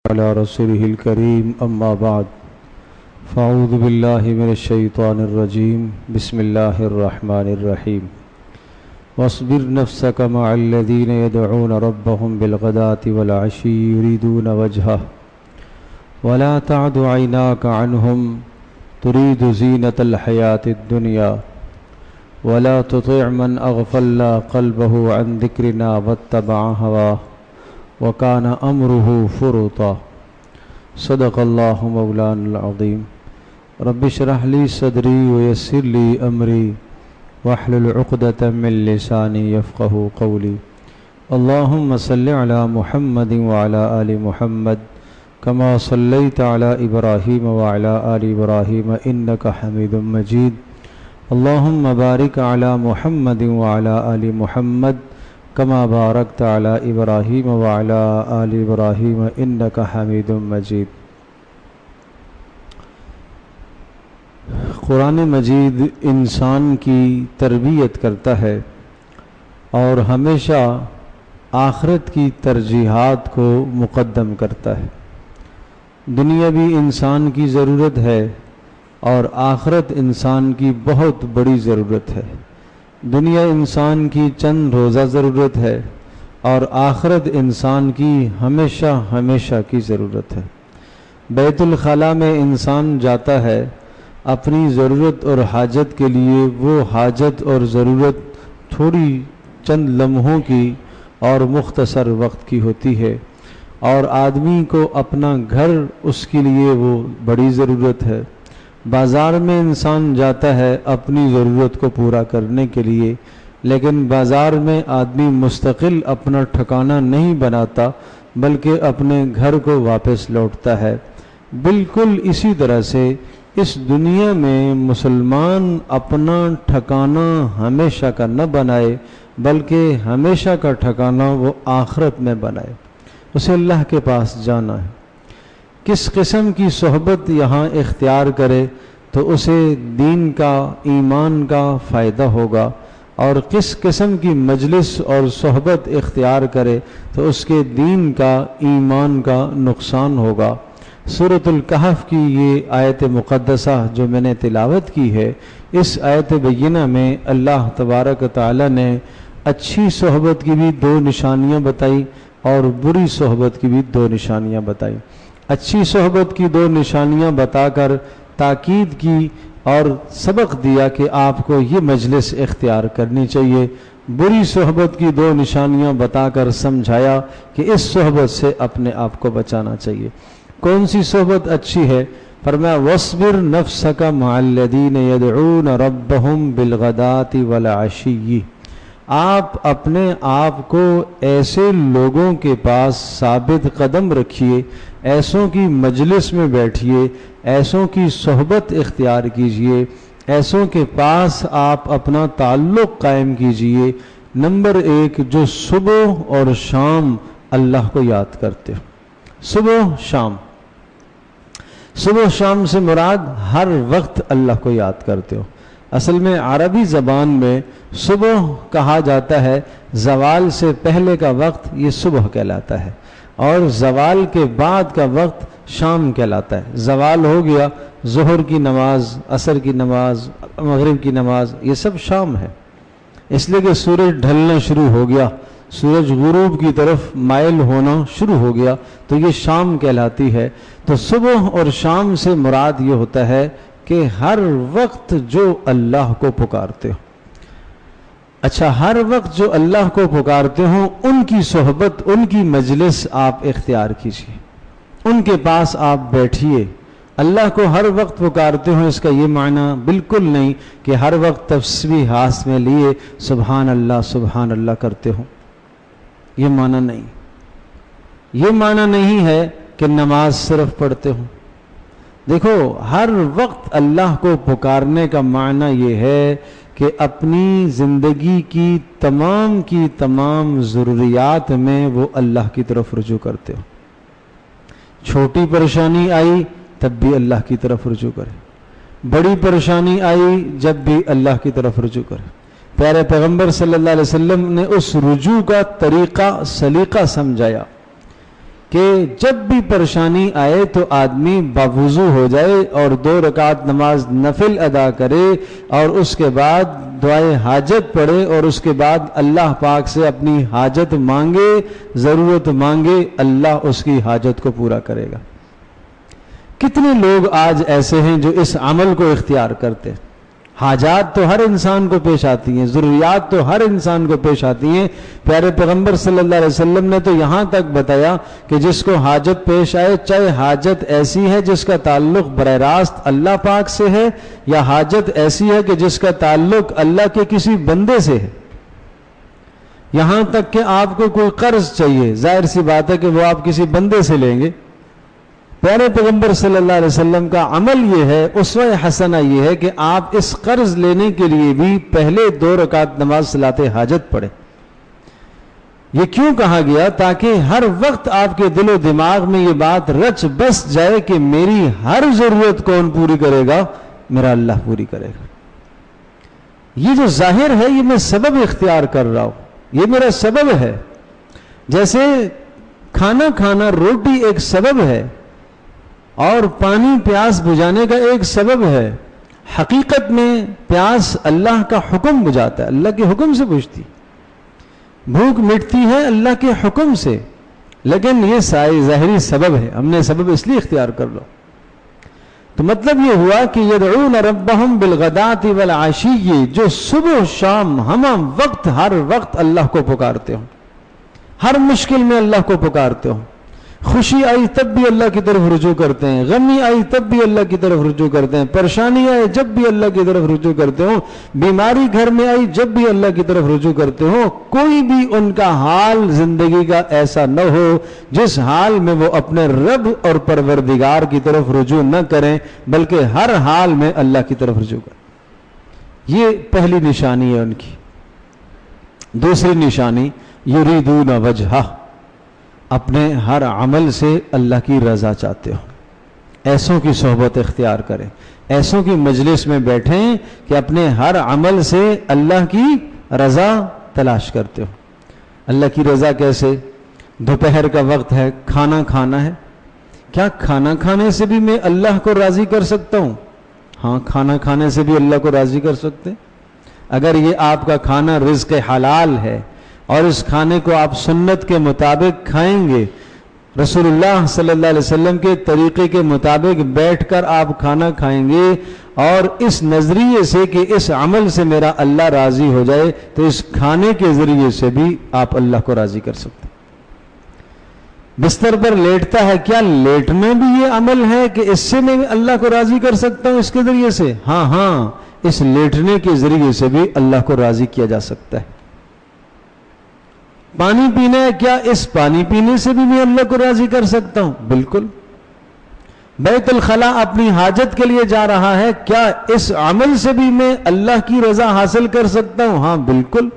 على رسوله الكريم أما بعد فأعوذ بالله من الشيطان الرجيم بسم الله الرحمن الرحيم واصبر نفسك مع الذين يدعون ربهم بالغداة والعشي يريدون وجهه ولا تعد عيناك عنهم تريد زينة الحياة الدنيا ولا تطع من أغفلنا قلبه عن ذكرنا واتبع هواه وكان أمره فرطا صدق الله مولانا العظيم رب اشرح لي صدري ويسر لي أمري واحلل عقدة من لساني يفقه قولي اللهم صل على محمد وعلى آل محمد كما صليت على إبراهيم وعلى آل إبراهيم إنك حميد مجيد اللهم بارك على محمد وعلى آل محمد كما باركت على إبراهيم وعلى آل إبراهيم إنك حميد مجيد۔ قرآن مجید انسان کی تربیت کرتا ہے اور ہمیشہ آخرت کی ترجیحات کو مقدم کرتا ہے۔ دنیا بھی انسان کی ضرورت ہے اور آخرت انسان کی بہت بڑی ضرورت ہے۔ دنیا انسان کی چند روزہ ضرورت ہے اور آخرت انسان کی ہمیشہ ہمیشہ کی ضرورت ہے۔ بیت الخلاء میں انسان جاتا ہے اپنی ضرورت اور حاجت کے لیے، وہ حاجت اور ضرورت تھوڑی چند لمحوں کی اور مختصر وقت کی ہوتی ہے، اور آدمی کو اپنا گھر اس کے لیے وہ بڑی ضرورت ہے۔ بازار میں انسان جاتا ہے اپنی ضرورت کو پورا کرنے کے لیے، لیکن بازار میں آدمی مستقل اپنا ٹھکانہ نہیں بناتا بلکہ اپنے گھر کو واپس لوٹتا ہے۔ بالکل اسی طرح سے اس دنیا میں مسلمان اپنا ٹھکانہ ہمیشہ کا نہ بنائے بلکہ ہمیشہ کا ٹھکانہ وہ آخرت میں بنائے۔ اسے اللہ کے پاس جانا ہے۔ کس قسم کی صحبت یہاں اختیار کرے تو اسے دین کا، ایمان کا فائدہ ہوگا، اور کس قسم کی مجلس اور صحبت اختیار کرے تو اس کے دین کا، ایمان کا نقصان ہوگا۔ سورۃ الکہف کی یہ آیت مقدسہ جو میں نے تلاوت کی ہے، اس آیت بینہ میں اللہ تبارک و تعالی نے اچھی صحبت کی بھی دو نشانیاں بتائی اور بری صحبت کی بھی دو نشانیاں بتائی۔ اچھی صحبت کی دو نشانیاں بتا کر تاکید کی اور سبق دیا کہ آپ کو یہ مجلس اختیار کرنی چاہیے۔ بری صحبت کی دو نشانیاں بتا کر سمجھایا کہ اس صحبت سے اپنے آپ کو بچانا چاہیے۔ کون سی صحبت اچھی ہے؟ فرمایا وَاصْبِرْ نَفْسَكَ مَعَ الَّذِينَ يَدْعُونَ رَبَّهُمْ بِالْغَدَاةِ وَالْعَشِيِّ۔ آپ اپنے آپ کو ایسے لوگوں کے پاس ثابت قدم رکھیے، ایسوں کی مجلس میں بیٹھیے، ایسوں کی صحبت اختیار کیجئے، ایسوں کے پاس آپ اپنا تعلق قائم کیجئے۔ نمبر ایک، جو صبح اور شام اللہ کو یاد کرتے ہو۔ صبح شام، صبح شام سے مراد ہر وقت اللہ کو یاد کرتے ہو۔ اصل میں عربی زبان میں صبح کہا جاتا ہے، زوال سے پہلے کا وقت یہ صبح کہلاتا ہے، اور زوال کے بعد کا وقت شام کہلاتا ہے۔ زوال ہو گیا، ظہر کی نماز، عصر کی نماز، مغرب کی نماز، یہ سب شام ہے۔ اس لیے کہ سورج ڈھلنا شروع ہو گیا، سورج غروب کی طرف مائل ہونا شروع ہو گیا، تو یہ شام کہلاتی ہے۔ تو صبح اور شام سے مراد یہ ہوتا ہے کہ ہر وقت جو اللہ کو پکارتے ہو۔ اچھا، ہر وقت جو اللہ کو پکارتے ہوں ان کی صحبت، ان کی مجلس آپ اختیار کیجیے، ان کے پاس آپ بیٹھیے۔ اللہ کو ہر وقت پکارتے ہوں اس کا یہ معنی بالکل نہیں کہ ہر وقت تسبیح ہاتھ میں لیے سبحان اللہ کرتے ہوں، یہ معنی نہیں۔ یہ معنی نہیں ہے کہ نماز صرف پڑھتے ہوں۔ دیکھو، ہر وقت اللہ کو پکارنے کا معنی یہ ہے کہ اپنی زندگی کی تمام ضروریات میں وہ اللہ کی طرف رجوع کرتے ہو۔ چھوٹی پریشانی آئی تب بھی اللہ کی طرف رجوع کرے، بڑی پریشانی آئی جب بھی اللہ کی طرف رجوع کرے۔ پیارے پیغمبر صلی اللہ علیہ وسلم نے اس رجوع کا طریقہ سلیقہ سمجھایا کہ جب بھی پریشانی آئے تو آدمی باوضو ہو جائے اور 2 رکعت نماز نفل ادا کرے اور اس کے بعد دعائے حاجت پڑھے اور اس کے بعد اللہ پاک سے اپنی حاجت مانگے، ضرورت مانگے، اللہ اس کی حاجت کو پورا کرے گا۔ کتنے لوگ آج ایسے ہیں جو اس عمل کو اختیار کرتے ہیں؟ حاجات تو ہر انسان کو پیش آتی ہیں، ضروریات تو ہر انسان کو پیش آتی ہیں۔ پیارے پیغمبر صلی اللہ علیہ وسلم نے تو یہاں تک بتایا کہ جس کو حاجت پیش آئے، چاہے حاجت ایسی ہے جس کا تعلق براہ راست اللہ پاک سے ہے، یا حاجت ایسی ہے کہ جس کا تعلق اللہ کے کسی بندے سے ہے، یہاں تک کہ آپ کو کوئی قرض چاہیے، ظاہر سی بات ہے کہ وہ آپ کسی بندے سے لیں گے۔ پیارے پیغمبر صلی اللہ علیہ وسلم کا عمل یہ ہے، اسوہ حسنہ یہ ہے کہ آپ اس قرض لینے کے لیے بھی پہلے 2 رکعت نماز صلاۃ حاجت پڑھیں۔ یہ کیوں کہا گیا؟ تاکہ ہر وقت آپ کے دل و دماغ میں یہ بات رچ بس جائے کہ میری ہر ضرورت کون پوری کرے گا؟ میرا اللہ پوری کرے گا۔ یہ جو ظاہر ہے، یہ میں سبب اختیار کر رہا ہوں، یہ میرا سبب ہے۔ جیسے کھانا کھانا روٹی ایک سبب ہے اور پانی پیاس بجھانے کا ایک سبب ہے، حقیقت میں پیاس اللہ کا حکم بجھاتا ہے، اللہ کے حکم سے بجھتی، بھوک مٹتی ہے اللہ کے حکم سے، لیکن یہ ظاہری سبب ہے، ہم نے سبب اس لیے اختیار کر لو۔ تو مطلب یہ ہوا کہ یدعون ربہم بالغداۃ والعشی، جو صبح و شام ہمہ وقت ہر وقت اللہ کو پکارتے ہوں، ہر مشکل میں اللہ کو پکارتے ہوں، خوشی آئی تب بھی اللہ کی طرف رجوع کرتے ہیں، غمی آئی تب بھی اللہ کی طرف رجوع کرتے ہیں، پریشانی آئے جب بھی اللہ کی طرف رجوع کرتے ہوں، بیماری گھر میں آئی جب بھی اللہ کی طرف رجوع کرتے ہوں، کوئی بھی ان کا حال زندگی کا ایسا نہ ہو جس حال میں وہ اپنے رب اور پروردگار کی طرف رجوع نہ کریں، بلکہ ہر حال میں اللہ کی طرف رجوع کریں۔ یہ پہلی نشانی ہے ان کی۔ دوسری نشانی، یریدون وجہہ، اپنے ہر عمل سے اللہ کی رضا چاہتے ہو۔ ایسوں کی صحبت اختیار کریں، ایسوں کی مجلس میں بیٹھیں کہ اپنے ہر عمل سے اللہ کی رضا تلاش کرتے ہو۔ اللہ کی رضا کیسے؟ دوپہر کا وقت ہے، کھانا کھانا ہے، کیا کھانا کھانے سے بھی میں اللہ کو راضی کر سکتا ہوں؟ ہاں، کھانا کھانے سے بھی اللہ کو راضی کر سکتے ہیں۔ اگر یہ آپ کا کھانا رزق حلال ہے اور اس کھانے کو آپ سنت کے مطابق کھائیں گے، رسول اللہ صلی اللہ علیہ وسلم کے طریقے کے مطابق بیٹھ کر آپ کھانا کھائیں گے اور اس نظریے سے کہ اس عمل سے میرا اللہ راضی ہو جائے، تو اس کھانے کے ذریعے سے بھی آپ اللہ کو راضی کر سکتے ہیں۔ بستر پر لیٹتا ہے، کیا لیٹنا بھی یہ عمل ہے کہ اس سے میں اللہ کو راضی کر سکتا ہوں اس کے ذریعے سے؟ ہاں، اس لیٹنے کے ذریعے سے بھی اللہ کو راضی کیا جا سکتا ہے۔ پانی پینا ہے، کیا اس پانی پینے سے بھی میں اللہ کو راضی کر سکتا ہوں؟ بالکل۔ بیت الخلاء اپنی حاجت کے لیے جا رہا ہے، کیا اس عمل سے بھی میں اللہ کی رضا حاصل کر سکتا ہوں؟ ہاں بالکل۔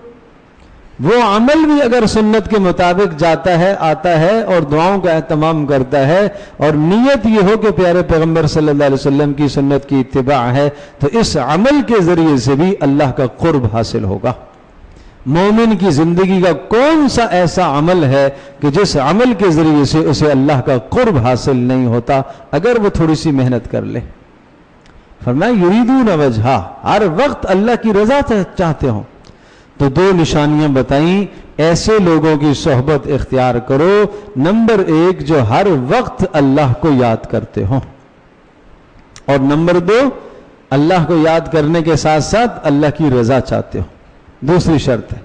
وہ عمل بھی اگر سنت کے مطابق جاتا ہے، آتا ہے اور دعاؤں کا اہتمام کرتا ہے اور نیت یہ ہو کہ پیارے پیغمبر صلی اللہ علیہ وسلم کی سنت کی اتباع ہے، تو اس عمل کے ذریعے سے بھی اللہ کا قرب حاصل ہوگا۔ مومن کی زندگی کا کون سا ایسا عمل ہے کہ جس عمل کے ذریعے سے اسے اللہ کا قرب حاصل نہیں ہوتا اگر وہ تھوڑی سی محنت کر لے؟ فرمایا یریدون وجہہ، ہر وقت اللہ کی رضا چاہتے ہوں۔ تو 2 نشانیاں بتائیں، ایسے لوگوں کی صحبت اختیار کرو۔ نمبر 1، جو ہر وقت اللہ کو یاد کرتے ہوں، اور نمبر 2، اللہ کو یاد کرنے کے ساتھ ساتھ اللہ کی رضا چاہتے ہوں۔ دوسری شرط ہے،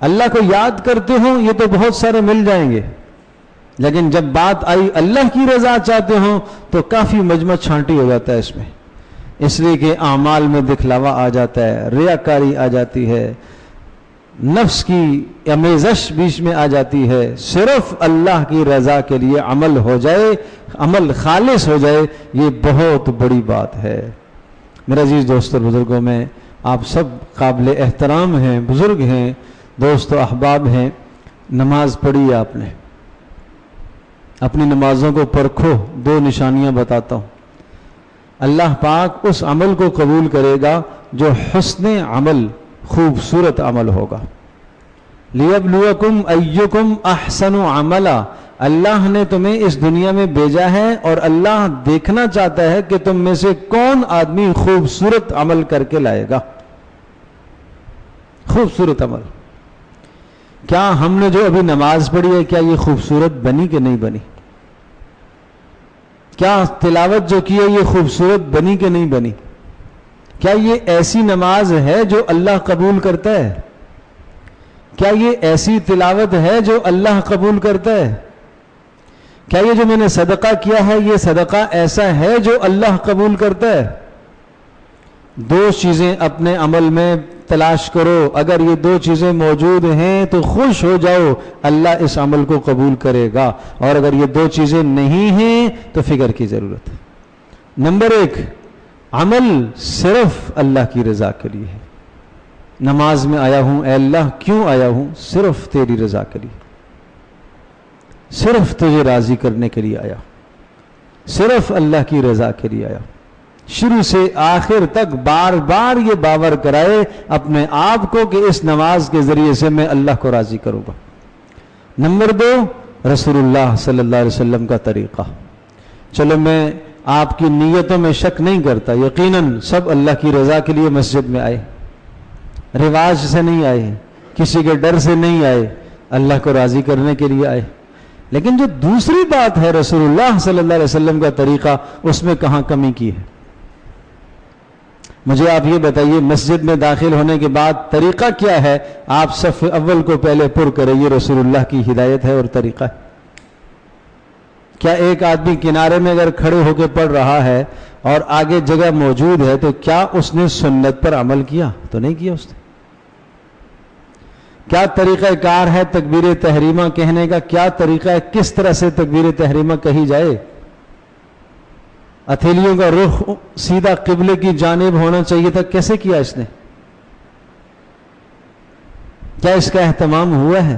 اللہ کو یاد کرتے ہوں، یہ تو بہت سارے مل جائیں گے، لیکن جب بات آئی اللہ کی رضا چاہتے ہوں تو کافی مجمع چھانٹی ہو جاتا ہے اس میں، اس لیے کہ اعمال میں دکھلاوا آ جاتا ہے، ریاکاری آ جاتی ہے، نفس کی امیزش بیچ میں آ جاتی ہے۔ صرف اللہ کی رضا کے لیے عمل ہو جائے، عمل خالص ہو جائے، یہ بہت بڑی بات ہے۔ میرے عزیز دوستو اور بزرگوں، میں آپ سب قابل احترام ہیں، بزرگ ہیں، دوست و احباب ہیں۔ نماز پڑھی آپ نے، اپنی نمازوں کو پرکھو۔ 2 نشانیاں بتاتا ہوں۔ اللہ پاک اس عمل کو قبول کرے گا جو حسن عمل، خوبصورت عمل ہوگا۔ لِيَبْلُوَكُمْ أَيُّكُمْ أَحْسَنُ عَمَلًا، اللہ نے تمہیں اس دنیا میں بھیجا ہے اور اللہ دیکھنا چاہتا ہے کہ تم میں سے کون آدمی خوبصورت عمل کر کے لائے گا. خوبصورت عمل. کیا ہم نے جو ابھی نماز پڑھی ہے کیا یہ خوبصورت بنی کہ نہیں بنی؟ کیا تلاوت جو کی ہے یہ خوبصورت بنی کہ نہیں بنی؟ کیا یہ ایسی نماز ہے جو اللہ قبول کرتا ہے؟ کیا یہ ایسی تلاوت ہے جو اللہ قبول کرتا ہے؟ کیا یہ جو میں نے صدقہ کیا ہے یہ صدقہ ایسا ہے جو اللہ قبول کرتا ہے؟ دو چیزیں اپنے عمل میں تلاش کرو. اگر یہ دو چیزیں موجود ہیں تو خوش ہو جاؤ, اللہ اس عمل کو قبول کرے گا. اور اگر یہ دو چیزیں نہیں ہیں تو فکر کی ضرورت ہے. نمبر 1, عمل صرف اللہ کی رضا کے لیے ہے. نماز میں آیا ہوں, اے اللہ کیوں آیا ہوں؟ صرف تیری رضا کے لیے, صرف تجھے راضی کرنے کے لیے آیا, صرف اللہ کی رضا کے لیے آیا. شروع سے آخر تک بار بار یہ باور کرائے اپنے آپ کو کہ اس نماز کے ذریعے سے میں اللہ کو راضی کروں گا. نمبر 2, رسول اللہ صلی اللہ علیہ وسلم کا طریقہ. چلو میں آپ کی نیتوں میں شک نہیں کرتا, یقیناً سب اللہ کی رضا کے لیے مسجد میں آئے, رواج سے نہیں آئے, کسی کے ڈر سے نہیں آئے, اللہ کو راضی کرنے کے لیے آئے. لیکن جو دوسری بات ہے رسول اللہ صلی اللہ علیہ وسلم کا طریقہ, اس میں کہاں کمی کی ہے؟ مجھے آپ یہ بتائیے, مسجد میں داخل ہونے کے بعد طریقہ کیا ہے؟ آپ صف اول کو پہلے پر کریں, یہ رسول اللہ کی ہدایت ہے اور طریقہ ہے. کیا ایک آدمی کنارے میں اگر کھڑے ہو کے پڑھ رہا ہے اور آگے جگہ موجود ہے تو کیا اس نے سنت پر عمل کیا؟ تو نہیں کیا اس نے. کیا طریقہ کار ہے تکبیر تحریمہ کہنے کا؟ کیا طریقہ ہے کس طرح سے تکبیر تحریمہ کہی جائے؟ ہتھیلیوں کا رخ سیدھا قبلے کی جانب ہونا چاہیے تھا, کیسے کیا اس نے؟ کیا اس کا اہتمام ہوا ہے؟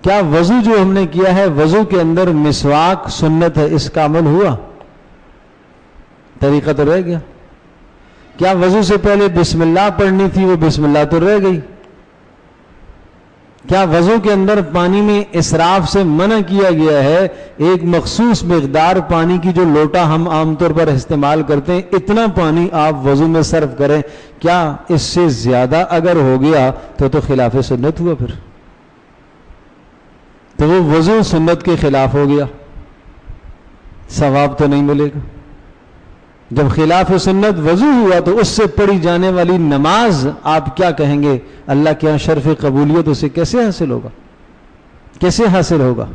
کیا وضو جو ہم نے کیا ہے وضو کے اندر مسواک سنت ہے, اس کا عمل ہوا؟ طریقہ تو رہ گیا. کیا وضو سے پہلے بسم اللہ پڑھنی تھی, وہ بسم اللہ تو رہ گئی. کیا وضو کے اندر پانی میں اسراف سے منع کیا گیا ہے؟ ایک مخصوص مقدار پانی کی جو لوٹا ہم عام طور پر استعمال کرتے ہیں, اتنا پانی آپ وضو میں صرف کریں. کیا اس سے زیادہ اگر ہو گیا تو خلاف سنت ہوا, پھر تو وہ وضو سنت کے خلاف ہو گیا, ثواب تو نہیں ملے گا. جب خلاف سنت وضو ہوا تو اس سے پڑھی جانے والی نماز آپ کیا کہیں گے؟ اللہ کے یہاں شرف قبولیت اسے کیسے حاصل ہوگا؟ کیسے حاصل ہوگا؟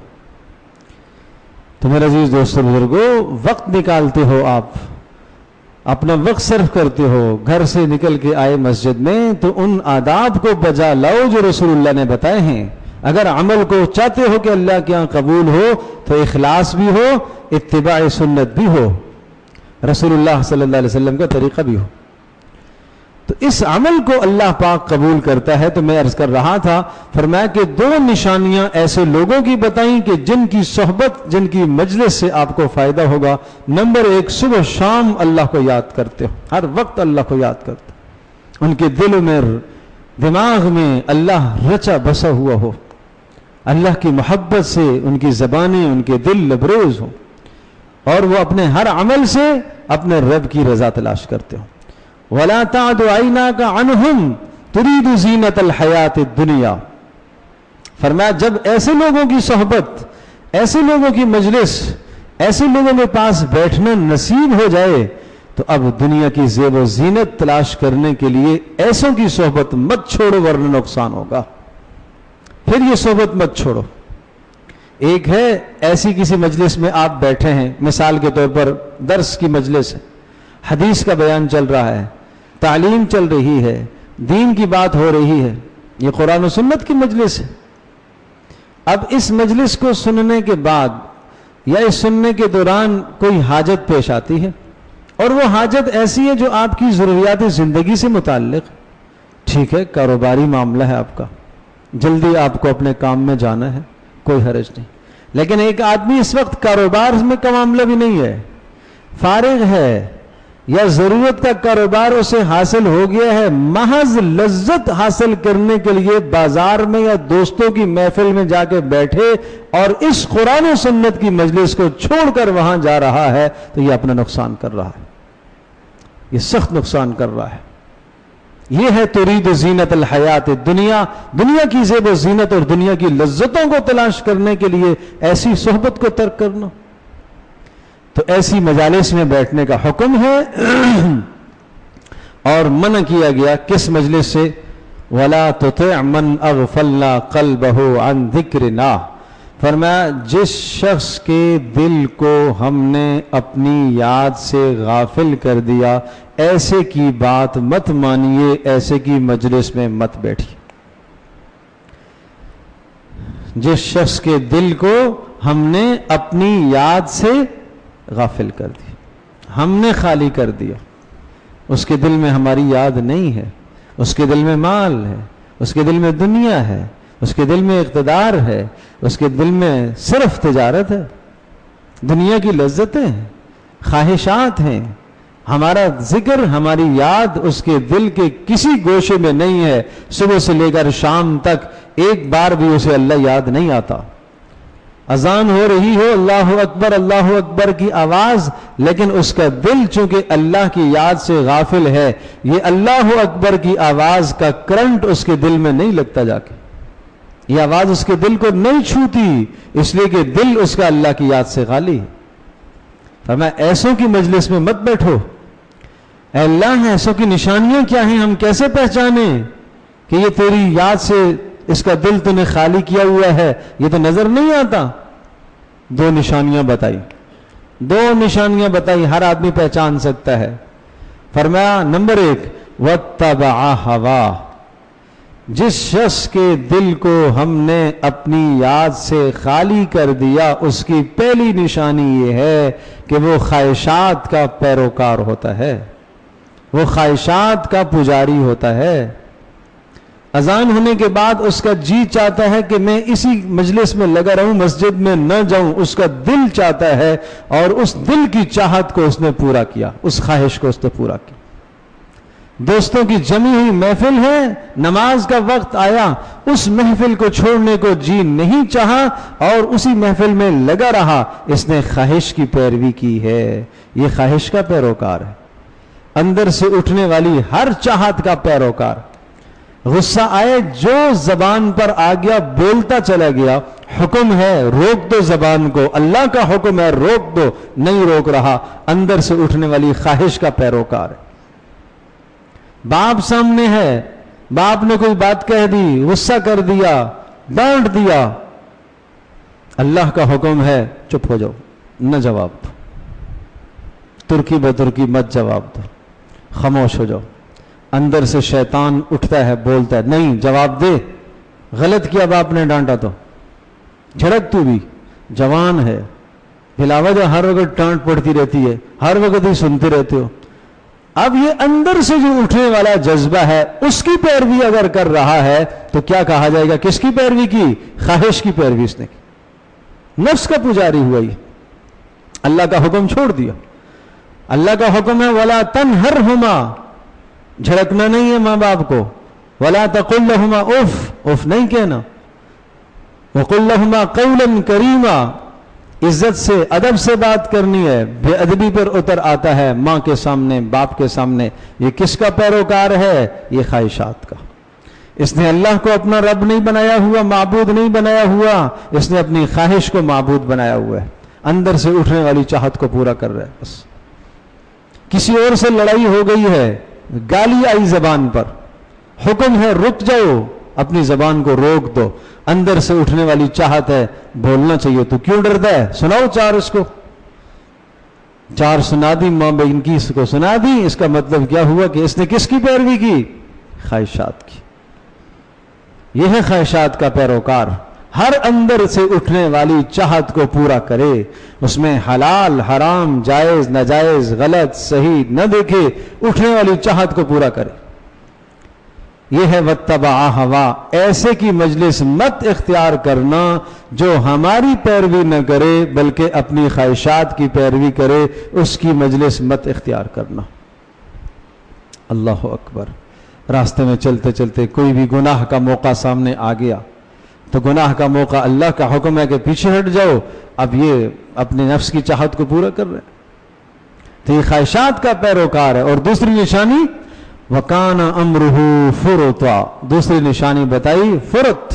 تو میرے عزیز دوستو بزرگو, وقت نکالتے ہو, آپ اپنا وقت صرف کرتے ہو, گھر سے نکل کے آئے مسجد میں, تو ان آداب کو بجا لاؤ جو رسول اللہ نے بتائے ہیں. اگر عمل کو چاہتے ہو کہ اللہ کے یہاں قبول ہو تو اخلاص بھی ہو, اتباع سنت بھی ہو, رسول اللہ صلی اللہ علیہ وسلم کا طریقہ بھی ہو. تو اس عمل کو اللہ پاک قبول کرتا ہے. تو میں عرض کر رہا تھا, فرمایا کہ 2 نشانیاں ایسے لوگوں کی بتائیں کہ جن کی صحبت, جن کی مجلس سے آپ کو فائدہ ہوگا. نمبر 1, صبح شام اللہ کو یاد کرتے ہو, ہر وقت اللہ کو یاد کرتے, ان کے دل میں دماغ میں اللہ رچا بسا ہوا ہو, اللہ کی محبت سے ان کی زبانیں, ان کے دل لبریز ہوں, اور وہ اپنے ہر عمل سے اپنے رب کی رضا تلاش کرتے ہوں. وَلَا تَعْدُ عَيْنَاكَ عَنْهُمْ تُرِيدُ زِينَةَ الْحَيَاةِ الدُّنْيَا. فرمایا جب ایسے لوگوں کی صحبت, ایسے لوگوں کی مجلس, ایسے لوگوں کے پاس بیٹھنا نصیب ہو جائے تو اب دنیا کی زیب و زینت تلاش کرنے کے لیے ایسوں کی صحبت مت چھوڑو ورنہ نقصان ہوگا. پھر یہ صحبت مت چھوڑو. ایک ہے ایسی کسی مجلس میں آپ بیٹھے ہیں, مثال کے طور پر درس کی مجلس ہے, حدیث کا بیان چل رہا ہے, تعلیم چل رہی ہے, دین کی بات ہو رہی ہے, یہ قرآن و سنت کی مجلس ہے. اب اس مجلس کو سننے کے بعد یا اس سننے کے دوران کوئی حاجت پیش آتی ہے, اور وہ حاجت ایسی ہے جو آپ کی ضروریات زندگی سے متعلق. ٹھیک ہے, کاروباری معاملہ ہے آپ کا, جلدی آپ کو اپنے کام میں جانا ہے, کوئی حرج نہیں. لیکن ایک آدمی اس وقت کاروبار میں کا معاملہ بھی نہیں ہے, فارغ ہے, یا ضرورت کا کاروبار اسے حاصل ہو گیا ہے، محض لذت حاصل کرنے کے لیے بازار میں یا دوستوں کی محفل میں جا کے بیٹھے اور اس قرآن و سنت کی مجلس کو چھوڑ کر وہاں جا رہا ہے تو یہ اپنا نقصان کر رہا ہے، یہ سخت نقصان کر رہا ہے۔ یہ ہے ترید زینت الحیات دنیا، دنیا کی زیب و زینت اور دنیا کی لذتوں کو تلاش کرنے کے لیے ایسی صحبت کو ترک کرنا۔ تو ایسی مجالس میں بیٹھنے کا حکم ہے اور منع کیا گیا کس مجلس سے؟ وَلَا تُطِعْ مَنْ أَغْفَلْنَا قَلْبَهُ عَنْ ذِكْرِنَا، فرمایا جس شخص کے دل کو ہم نے اپنی یاد سے غافل کر دیا، ایسے کی بات مت مانیے، ایسے کی مجلس میں مت بیٹھیے۔ جس شخص کے دل کو ہم نے اپنی یاد سے غافل کر دیا، ہم نے خالی کر دیا، اس کے دل میں ہماری یاد نہیں ہے، اس کے دل میں مال ہے، اس کے دل میں دنیا ہے، اس کے دل میں اقتدار ہے، اس کے دل میں صرف تجارت ہے، دنیا کی لذتیں ہیں، خواہشات ہیں، ہمارا ذکر، ہماری یاد اس کے دل کے کسی گوشے میں نہیں ہے، صبح سے لے کر شام تک ایک بار بھی اسے اللہ یاد نہیں آتا۔ اذان ہو رہی ہو اللہ اکبر کی آواز، لیکن اس کا دل چونکہ اللہ کی یاد سے غافل ہے، یہ اللہ اکبر کی آواز کا کرنٹ اس کے دل میں نہیں لگتا، جا کے یہ آواز اس کے دل کو نہیں چھوتی، اس لیے کہ دل اس کا اللہ کی یاد سے خالی ہے۔ فرمایا ایسوں کی مجلس میں مت بیٹھو۔ اے اللہ، ایسوں کی نشانیاں کیا ہیں، ہم کیسے پہچانیں کہ یہ تیری یاد سے اس کا دل تو نے خالی کیا ہوا ہے، یہ تو نظر نہیں آتا؟ دو نشانیاں بتائی، ہر آدمی پہچان سکتا ہے۔ فرمایا نمبر 1، وَاتَّبَعَ هَوَاهُ، جس شخص کے دل کو ہم نے اپنی یاد سے خالی کر دیا، اس کی پہلی نشانی یہ ہے کہ وہ خواہشات کا پیروکار ہوتا ہے، وہ خواہشات کا پجاری ہوتا ہے۔ اذان ہونے کے بعد اس کا جی چاہتا ہے کہ میں اسی مجلس میں لگا رہوں، مسجد میں نہ جاؤں، اس کا دل چاہتا ہے، اور اس دل کی چاہت کو اس نے پورا کیا، اس خواہش کو اس نے پورا کیا۔ دوستوں کی جمی ہوئی محفل ہے، نماز کا وقت آیا، اس محفل کو چھوڑنے کو جی نہیں چاہا اور اسی محفل میں لگا رہا، اس نے خواہش کی پیروی کی ہے، یہ خواہش کا پیروکار ہے، اندر سے اٹھنے والی ہر چاہت کا پیروکار۔ غصہ آئے جو زبان پر آ گیا بولتا چلا گیا، حکم ہے روک دو زبان کو، اللہ کا حکم ہے روک دو، نہیں روک رہا، اندر سے اٹھنے والی خواہش کا پیروکار ہے۔ باپ سامنے ہے، باپ نے کوئی بات کہہ دی، غصہ کر دیا، ڈانٹ دیا، اللہ کا حکم ہے چپ ہو جاؤ، نہ جواب دو، ترکی بترکی مت جواب دو، خاموش ہو جاؤ۔ اندر سے شیطان اٹھتا ہے، بولتا ہے نہیں جواب دے، غلط کیا باپ نے ڈانٹا تو، جھڑک تو بھی جوان ہے، بلا وجہ ہر وقت ڈانٹ پڑتی رہتی ہے، ہر وقت ہی سنتے رہتے ہو۔ اب یہ اندر سے جو اٹھنے والا جذبہ ہے اس کی پیروی اگر کر رہا ہے تو کیا کہا جائے گا؟ کس کی پیروی کی؟ خواہش کی پیروی اس نے کی، نفس کا پجاری ہوا، یہ اللہ کا حکم چھوڑ دیا۔ اللہ کا حکم ہے وَلَا تَنْهَرْهُمَا، جھڑکنا نہیں ہے ماں باپ کو، وَلَا تَقُلْ لَهُمَا اف نہیں کہنا، وَقُلْ لَهُمَا قَوْلًا كَرِيمًا، عزت سے ادب سے بات کرنی ہے۔ بے ادبی پر اتر آتا ہے ماں کے سامنے، باپ کے سامنے، یہ کس کا پیروکار ہے؟ یہ خواہشات کا۔ اس نے اللہ کو اپنا رب نہیں بنایا ہوا، معبود نہیں بنایا ہوا، اس نے اپنی خواہش کو معبود بنایا ہوا ہے، اندر سے اٹھنے والی چاہت کو پورا کر رہا ہے۔ بس کسی اور سے لڑائی ہو گئی ہے، گالی آئی زبان پر، حکم ہے رک جاؤ، اپنی زبان کو روک دو، اندر سے اٹھنے والی چاہت ہے بولنا چاہیے، تو کیوں ڈرتا ہے؟ سناؤ چار، اس کو چار سنا دی، ماں بہن کی اس کو سنا دی، اس کا مطلب کیا ہوا کہ اس نے کس کی پیروی کی؟ خواہشات کی۔ یہ ہے خواہشات کا پیروکار، ہر اندر سے اٹھنے والی چاہت کو پورا کرے، اس میں حلال حرام جائز ناجائز غلط صحیح نہ دیکھے، اٹھنے والی چاہت کو پورا کرے۔ یہ ہے واتبع ہوا، ایسے کی مجلس مت اختیار کرنا جو ہماری پیروی نہ کرے بلکہ اپنی خواہشات کی پیروی کرے، اس کی مجلس مت اختیار کرنا۔ اللہ اکبر۔ راستے میں چلتے چلتے کوئی بھی گناہ کا موقع سامنے آ گیا تو گناہ کا موقع، اللہ کا حکم ہے کہ پیچھے ہٹ جاؤ، اب یہ اپنے نفس کی چاہت کو پورا کر رہے ہیں، تو یہ خواہشات کا پیروکار ہے۔ اور دوسری نشانی وَكَانَ أَمْرُهُ فُرُطًا، دوسری نشانی بتائی فرط۔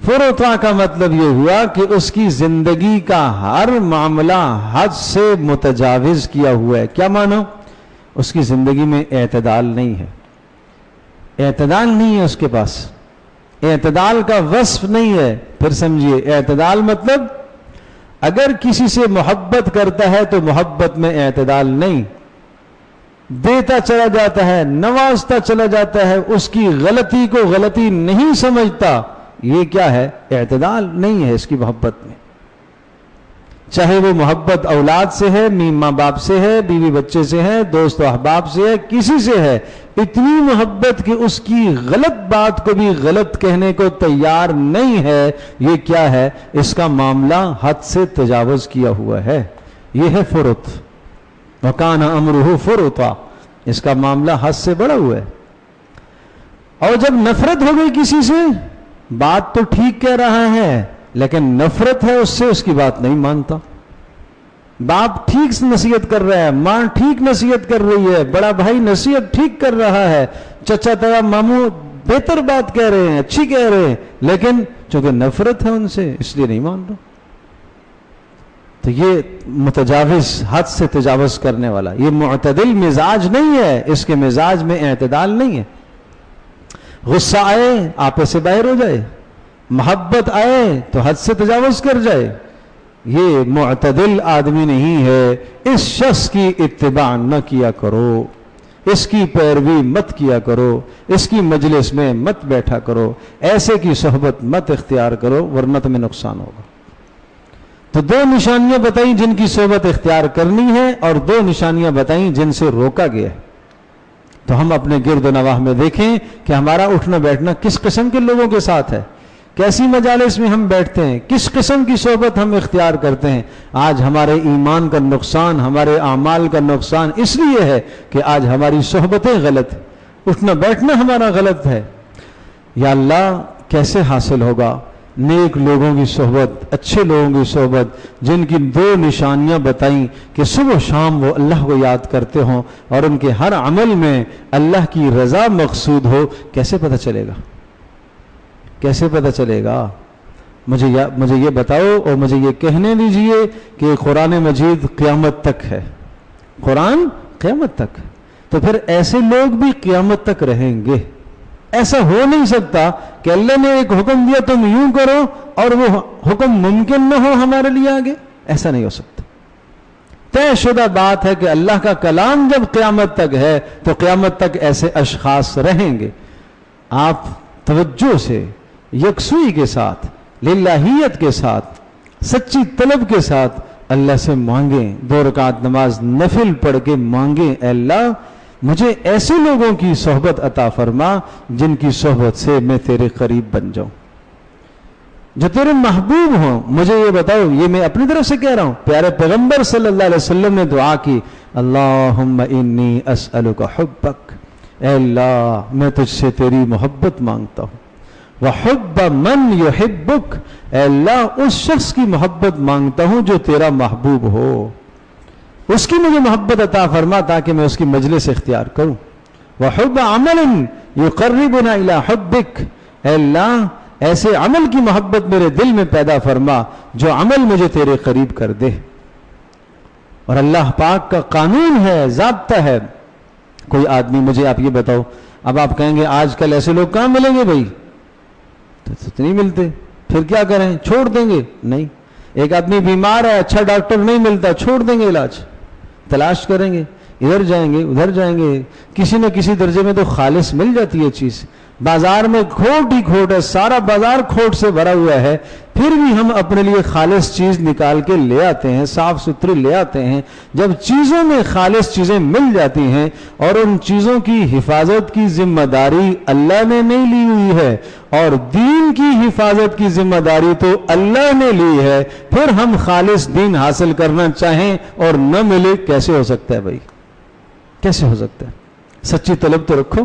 فرطا کا مطلب یہ ہوا کہ اس کی زندگی کا ہر معاملہ حد سے متجاوز کیا ہوا ہے۔ کیا معنی؟ اس کی زندگی میں اعتدال نہیں ہے، اعتدال نہیں ہے اس کے پاس، اعتدال کا وصف نہیں ہے۔ پھر سمجھیے، اعتدال مطلب اگر کسی سے محبت کرتا ہے تو محبت میں اعتدال نہیں، دیتا چلا جاتا ہے، نوازتا چلا جاتا ہے، اس کی غلطی کو غلطی نہیں سمجھتا، یہ کیا ہے؟ اعتدال نہیں ہے اس کی محبت میں۔ چاہے وہ محبت اولاد سے ہے، ماں باپ سے ہے، بیوی بچے سے ہے، دوست و احباب سے ہے، کسی سے ہے، اتنی محبت کہ اس کی غلط بات کو بھی غلط کہنے کو تیار نہیں ہے، یہ کیا ہے؟ اس کا معاملہ حد سے تجاوز کیا ہوا ہے، یہ ہے فرط۔ وَكَانَ أَمْرُهُ فُرُطًا، اس کا معاملہ حد سے بڑا ہوا ہے۔ اور جب نفرت ہو گئی کسی سے، بات تو ٹھیک کہہ رہا ہے لیکن نفرت ہے اس سے، اس کی بات نہیں مانتا۔ باپ ٹھیک نصیحت کر رہا ہے، ماں ٹھیک نصیحت کر رہی ہے، بڑا بھائی نصیحت ٹھیک کر رہا ہے، چچا تایا ماموں بہتر بات کہہ رہے ہیں، اچھی کہہ رہے ہیں، لیکن چونکہ نفرت ہے ان سے اس لیے نہیں مان رہا۔ تو یہ متجاوز، حد سے تجاوز کرنے والا، یہ معتدل مزاج نہیں ہے، اس کے مزاج میں اعتدال نہیں ہے۔ غصہ آئے آپے سے باہر ہو جائے، محبت آئے تو حد سے تجاوز کر جائے، یہ معتدل آدمی نہیں ہے۔ اس شخص کی اتباع نہ کیا کرو، اس کی پیروی مت کیا کرو، اس کی مجلس میں مت بیٹھا کرو، ایسے کی صحبت مت اختیار کرو ورنہ تمہیں نقصان ہوگا۔ تو دو نشانیاں بتائیں جن کی صحبت اختیار کرنی ہے، اور دو نشانیاں بتائیں جن سے روکا گیا ہے۔ تو ہم اپنے گرد و نواح میں دیکھیں کہ ہمارا اٹھنا بیٹھنا کس قسم کے لوگوں کے ساتھ ہے، کیسی مجالس میں ہم بیٹھتے ہیں، کس قسم کی صحبت ہم اختیار کرتے ہیں۔ آج ہمارے ایمان کا نقصان، ہمارے اعمال کا نقصان اس لیے ہے کہ آج ہماری صحبتیں غلط ہیں، اٹھنا بیٹھنا ہمارا غلط ہے۔ یا اللہ کیسے حاصل ہوگا نیک لوگوں کی صحبت، اچھے لوگوں کی صحبت، جن کی دو نشانیاں بتائیں کہ صبح و شام وہ اللہ کو یاد کرتے ہوں اور ان کے ہر عمل میں اللہ کی رضا مقصود ہو۔ کیسے پتہ چلے گا؟ کیسے پتہ چلے گا؟ مجھے یہ بتاؤ اور مجھے یہ کہنے دیجئے کہ قرآن مجید قیامت تک ہے، قرآن قیامت تک، تو پھر ایسے لوگ بھی قیامت تک رہیں گے۔ ایسا ہو نہیں سکتا کہ اللہ نے ایک حکم دیا تم یوں کرو اور وہ حکم ممکن نہ ہو ہمارے لیے آگے، ایسا نہیں ہو سکتا۔ طے شدہ بات ہے کہ اللہ کا کلام جب قیامت تک ہے تو قیامت تک ایسے اشخاص رہیں گے۔ آپ توجہ سے، یکسوئی کے ساتھ، للہیت کے ساتھ، سچی طلب کے ساتھ اللہ سے مانگیں، 2 رکعت نماز نفل پڑھ کے مانگیں، اے اللہ مجھے ایسے لوگوں کی صحبت عطا فرما جن کی صحبت سے میں تیرے قریب بن جاؤں، جو تیرے محبوب ہوں۔ مجھے یہ بتاؤ، یہ میں اپنی طرف سے کہہ رہا ہوں، پیارے پیغمبر صلی اللہ علیہ وسلم نے دعا کی، اللہم انی اسألک حبک، اے اللہ میں تجھ سے تیری محبت مانگتا ہوں، وحب من یحبک، اے اللہ اس شخص کی محبت مانگتا ہوں جو تیرا محبوب ہو، اس کی مجھے محبت عطا فرما تاکہ میں اس کی مجلس اختیار کروں۔ وحب عمل یقربنا الی حبک، اے اللہ ایسے عمل کی محبت میرے دل میں پیدا فرما جو عمل مجھے تیرے قریب کر دے۔ اور اللہ پاک کا قانون ہے، ضابطہ ہے، کوئی آدمی، مجھے آپ یہ بتاؤ، اب آپ کہیں گے آج کل ایسے لوگ کہاں ملیں گے بھائی، تو نہیں ملتے، پھر کیا کریں؟ چھوڑ دیں گے؟ نہیں۔ ایک آدمی بیمار ہے، اچھا ڈاکٹر نہیں ملتا، چھوڑ دیں گے علاج، تلاش کریں گے، ادھر جائیں گے ادھر جائیں گے، کسی نہ کسی درجے میں تو خالص مل جاتی ہے چیز، بازار میں کھوٹ ہی کھوٹ ہے، سارا بازار کھوٹ سے بھرا ہوا ہے، پھر بھی ہم اپنے لیے خالص چیز نکال کے لے آتے ہیں، صاف ستھری لے آتے ہیں۔ جب چیزوں میں خالص چیزیں مل جاتی ہیں اور ان چیزوں کی حفاظت کی ذمہ داری اللہ نے نہیں لی ہوئی ہے اور دین کی حفاظت کی ذمہ داری تو اللہ نے لی ہے، پھر ہم خالص دین حاصل کرنا چاہیں اور نہ ملے، کیسے ہو سکتا ہے بھائی؟ کیسے ہو سکتا ہے؟ سچی طلب تو رکھو۔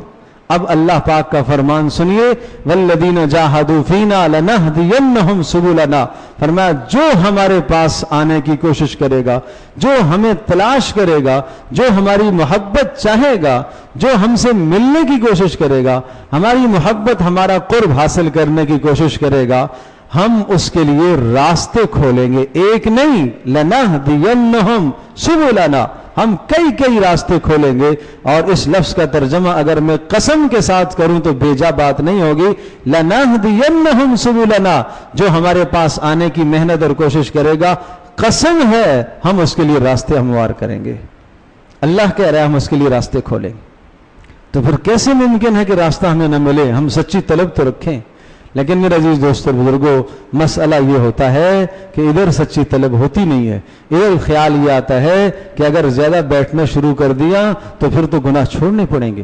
اب اللہ پاک کا فرمان سنیے، والذین جاہدوا فینا لنہدینہم سبلنا، فرمایا جو ہمارے پاس آنے کی کوشش کرے گا، جو ہمیں تلاش کرے گا، جو ہماری محبت چاہے گا، جو ہم سے ملنے کی کوشش کرے گا، ہماری محبت ہمارا قرب حاصل کرنے کی کوشش کرے گا، ہم اس کے لیے راستے کھولیں گے، ایک نہیں، لنہدینہم سبلنا، ہم کئی راستے کھولیں گے۔ اور اس لفظ کا ترجمہ اگر میں قسم کے ساتھ کروں تو بیجا بات نہیں ہوگی، لنہدینہم سبلنا، جو ہمارے پاس آنے کی محنت اور کوشش کرے گا، قسم ہے ہم اس کے لیے راستے ہموار کریں گے۔ اللہ کہہ رہا ہے ہم اس کے لیے راستے کھولیں گے۔ تو پھر کیسے ممکن ہے کہ راستہ ہمیں نہ ملے؟ ہم سچی طلب تو رکھیں۔ لیکن میرے عزیز دوستو بزرگوں، مسئلہ یہ ہوتا ہے کہ ادھر سچی طلب ہوتی نہیں ہے، ادھر خیال یہ آتا ہے کہ اگر زیادہ بیٹھنا شروع کر دیا تو پھر تو گناہ چھوڑنے پڑیں گے،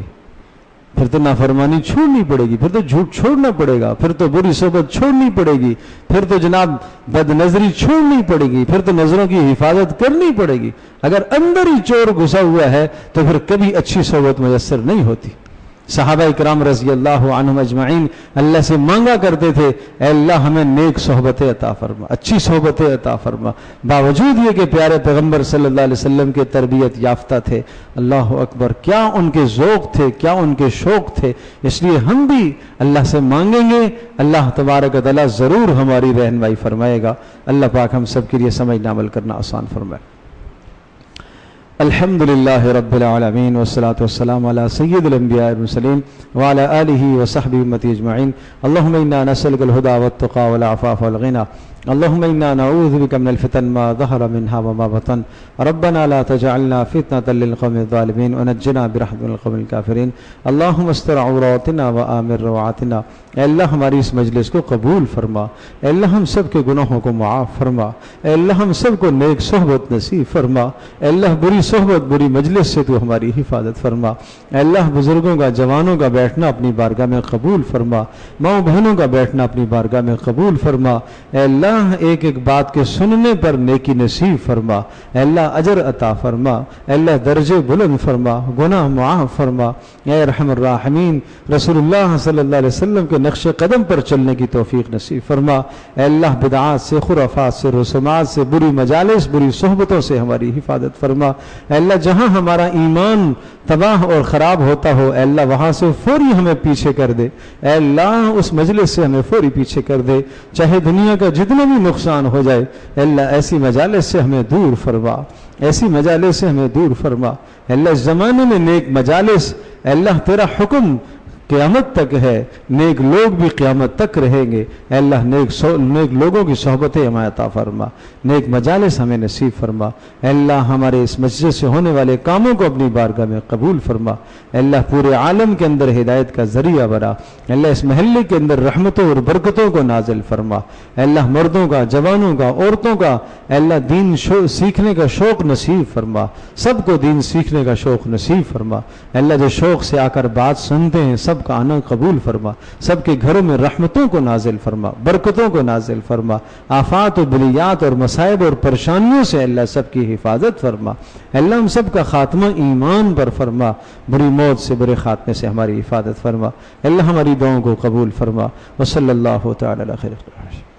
پھر تو نافرمانی چھوڑنی پڑے گی، پھر تو جھوٹ چھوڑنا پڑے گا، پھر تو بری صحبت چھوڑنی پڑے گی، پھر تو جناب بد نظری چھوڑنی پڑے گی، پھر تو نظروں کی حفاظت کرنی پڑے گی۔ اگر اندر ہی چور گھسا ہوا ہے تو پھر کبھی اچھی صحبت میسر نہیں ہوتی۔ صحابہ اکرام رضی اللہ عنہم اجمعین اللہ سے مانگا کرتے تھے، اے اللہ ہمیں نیک صحبتیں عطا فرما، اچھی صحبتیں عطا فرما، باوجود یہ کہ پیارے پیغمبر صلی اللہ علیہ وسلم کے تربیت یافتہ تھے۔ اللہ اکبر، کیا ان کے ذوق تھے، کیا ان کے شوق تھے۔ اس لیے ہم بھی اللہ سے مانگیں گے، اللہ تبارک و تعالی ضرور ہماری رہنمائی فرمائے گا۔ اللہ پاک ہم سب کے لیے سمجھنا عمل کرنا آسان فرمائے۔ الحمد للہ رب العالمین والصلاة والسلام علی سید الانبیاء والمرسلین وعلی آلہ وصحبہ امتی اجمعین۔ اللہم انا نسألک الہدی والتقی والعفاف والغنی، اللہم انا نعوذ بک من الفتن ما ظہر منہا وما بطن، ربنا لا تجعلنا فتنة للقوم الظالمین ونجنا برحمتک من القوم الکافرین، اللہم استر عوراتنا وآمن روعاتنا۔ اے اللہ ہماری اس مجلس کو قبول فرما، اے اللہ ہم سب کے گناہوں کو معاف فرما، اے اللہ ہم سب کو نیک صحبت نصیب فرما، اے اللہ بری صحبت بری مجلس سے تو ہماری حفاظت فرما، اے اللہ بزرگوں کا جوانوں کا بیٹھنا اپنی بارگاہ میں قبول فرما، ماؤں بہنوں کا بیٹھنا اپنی بارگاہ میں قبول فرما، اے اللہ ایک ایک بات کے سننے پر نیکی نصیب فرما، اے اللہ اجر عطا فرما، اے اللہ درجے بلند فرما، گناہ معاف فرما، اے ارحم الراحمین رسول اللہ صلی اللہ علیہ وسلم کے نقش قدم پر چلنے کی توفیق نصیب فرما، اے اللہ بدعات سے خرافات سے رسومات سے بری مجالس بری صحبتوں سے ہماری حفاظت فرما، اے اللہ جہاں ہمارا ایمان تباہ اور خراب ہوتا ہو اے اللہ وہاں سے فوری ہمیں پیچھے کر دے، اے اللہ اس مجلس سے ہمیں فوری پیچھے کر دے، چاہے دنیا کا جتنا بھی نقصان ہو جائے اے اللہ ایسی مجالس سے ہمیں دور فرما، ایسی مجالس سے ہمیں دور فرما، اے اللہ اس زمانے میں نیک مجالس اے اللہ تیرا حکم قیامت تک ہے، نیک لوگ بھی قیامت تک رہیں گے، اے اللہ نیک لوگوں کی صحبتیں ہمیں عطا فرما، نیک مجالس ہمیں نصیب فرما، اے اللہ ہمارے اس مسجد سے ہونے والے کاموں کو اپنی بارگاہ میں قبول فرما، اے اللہ پورے عالم کے اندر ہدایت کا ذریعہ بنا، اے اللہ اس محلے کے اندر رحمتوں اور برکتوں کو نازل فرما، اے اللہ مردوں کا جوانوں کا عورتوں کا اے اللہ دین سیکھنے کا شوق نصیب فرما، سب کو دین سیکھنے کا شوق نصیب فرما، اے اللہ جو شوق سے آ کر بات سنتے ہیں سب کا آنا قبول فرما، سب کے گھروں میں رحمتوں کو نازل فرما، برکتوں کو نازل فرما، آفات و بلیات اور مصائب اور پریشانیوں سے اللہ سب کی حفاظت فرما، اللہ ہم سب کا خاتمہ ایمان پر فرما، بری موت سے برے خاتمے سے ہماری حفاظت فرما، اللہ ہماری دعاؤں کو قبول فرما، وصلی اللہ تعالی علی خیر